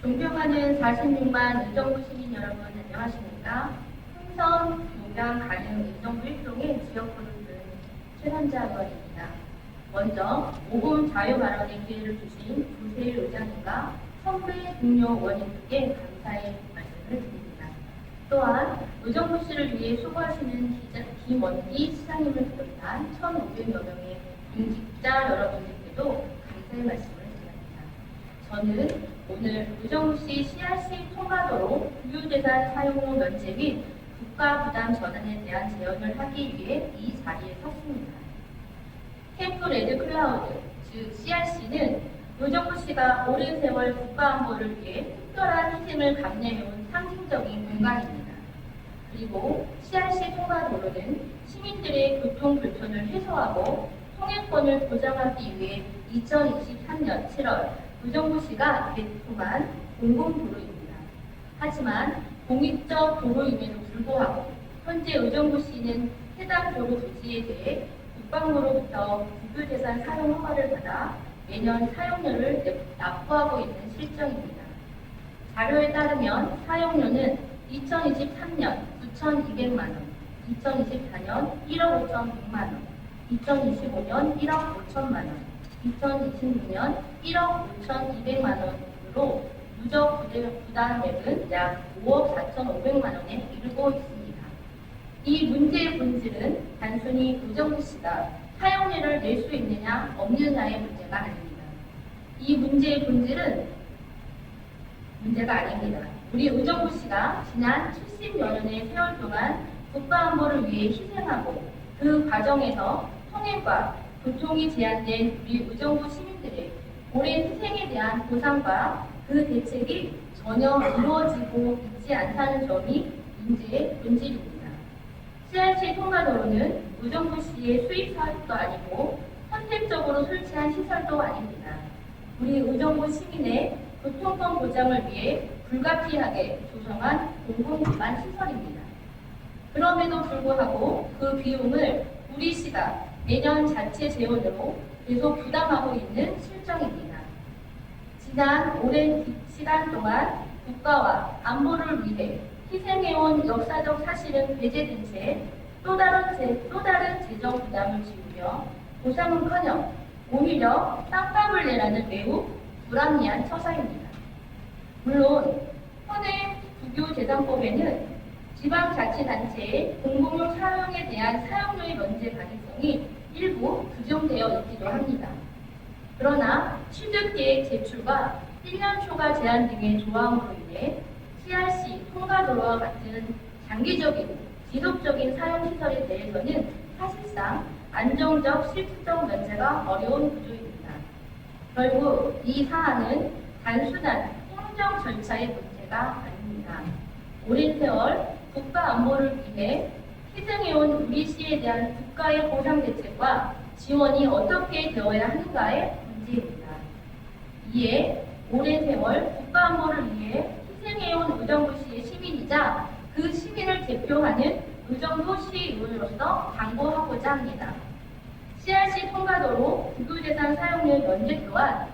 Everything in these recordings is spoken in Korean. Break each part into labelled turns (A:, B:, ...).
A: 존경하는 46만 의정부 시민 여러분 안녕하십니까? 흥선, 용양, 가능 의정부 1동의 지역구를 둔 최선자 의원입니다. 먼저 5분 자유 발언의 기회를 주신 조세일 의장님과 선배 동료 의원님들께 감사의 말씀을 드립니다. 또한 의정부시를 위해 수고하시는 김원기 시장님을 비롯한 1,500여 명의 공직자 여러분들께도 감사의 말씀을 드립니다. 저는 오늘 의정부시 CRC 통과도로 국유재산 사용료 면제 및 국가 부담 전환에 대한 제언을 하기 위해 이 자리에 섰습니다. 캠프 레드 클라우드, 즉 CRC는 의정부시가 오랜 세월 국가 안보를 위해 특별한 희생을 감내해온 상징적인 공간입니다. 그리고 CRC 통과도로는 시민들의 교통 불편을 해소하고 통행권을 보장하기 위해 2023년 7월 의정부시가 개통한 공공도로입니다. 하지만 공익적 도로임에도 불구하고 현재 의정부시는 해당 도로 부지에 대해 국방부로부터 국유재산 사용 허가를 받아 매년 사용료를 납부하고 있는 실정입니다. 자료에 따르면 사용료는 2023년 9,200만 원, 2024년 1억 5,100만 원, 2025년 1억 5천만 원, 2026년 1억 5,200만 원으로 누적 부담액은 약 5억 4,500만 원에 이르고 있습니다. 이 문제의 본질은 단순히 의정부시가 사용료를 낼 수 있느냐 없느냐의 문제가 아닙니다. 이 문제의 본질은 문제가 아닙니다. 우리 의정부시가 지난 70여 년의 세월 동안 국가안보를 위해 희생하고 그 과정에서 통행과 교통이 제한된 우리 의정부 시민들의 오랜 희생에 대한 보상과 그 대책이 전혀 이루어지고 있지 않다는 점이 문제의 본질입니다. CRC 통과도로는 의정부시의 수입 사업도 아니고 선택적으로 설치한 시설도 아닙니다. 우리 의정부 시민의 교통권 보장을 위해 불가피하게 조성한 공공기반 시설입니다. 그럼에도 불구하고 그 비용을 우리 시가 매년 자체 재원으로 계속 부담하고 있는 실정입니다. 지난 오랜 시간 동안 국가와 안보를 위해 희생해온 역사적 사실은 배제된 채 또 다른 재정 부담을 지우며 보상은커녕 오히려 땅값을 내라는 매우 불합리한 처사입니다. 물론 현행 국유재산법에는 지방자치단체의 공공용 사용에 대한 사용료의 면제 가능성이 일부 규정되어 있기도 합니다. 그러나 취득계획 제출과 1년 초과 제한 등의 조항으로 인해 CRC 통과도로와 같은 장기적인 지속적인 사용시설에 대해서는 사실상 안정적 실질적 면제가 어려운 구조입니다. 결국 이 사안은 단순한 행정 절차의 문제가 아닙니다. 오랜 세월 국가 안보를 위해 희생해온 우리 시에 대한 국가의 보상 대책과 지원이 어떻게 되어야 하는가의 문제입니다. 이에 오랜 세월 국가 안보를 위해 희생해온 의정부시의 시민이자 그 시민을 대표하는 의정부시의원으로서 당부하고자 합니다. CRC 통과도로 국유재산 사용료 면제 또한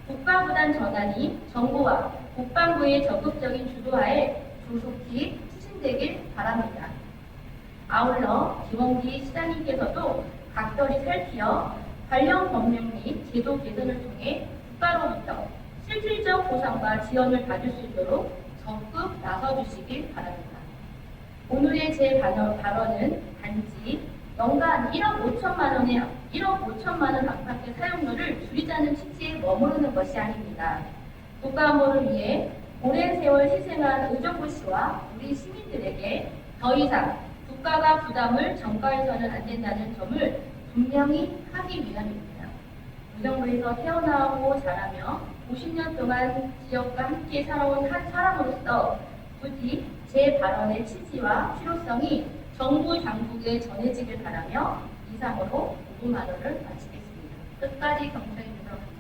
A: 국가부담 전환이 정부와 국방부의 적극적인 주도하에 조속히 추진되길 바랍니다. 아울러 김원기 시장님께서도 각별히 살피어 관련 법령 및 제도 개선을 통해 국가로부터 실질적 보상과 지원을 받을 수 있도록 적극 나서주시길 바랍니다. 오늘의 제 발언은 단지 연간 1억 5천만 원 안팎의 사용료를 줄이자는 취지에 머무르는 것이 아닙니다. 국가안보를 위해 오랜 세월 희생한 의정부시와 우리 시민들에게 더 이상 국가가 부담을 전가해서는 안 된다는 점을 분명히 하기 위함입니다. 의정부에서 태어나고 자라며 50년 동안 지역과 함께 살아온 한 사람으로서 부디 제 발언의 취지와 필요성이 정부 당국에 전해지길 바라며 이상으로 5분 발언을 마치겠습니다. 끝까지 경청해 주셔서 감사합니다.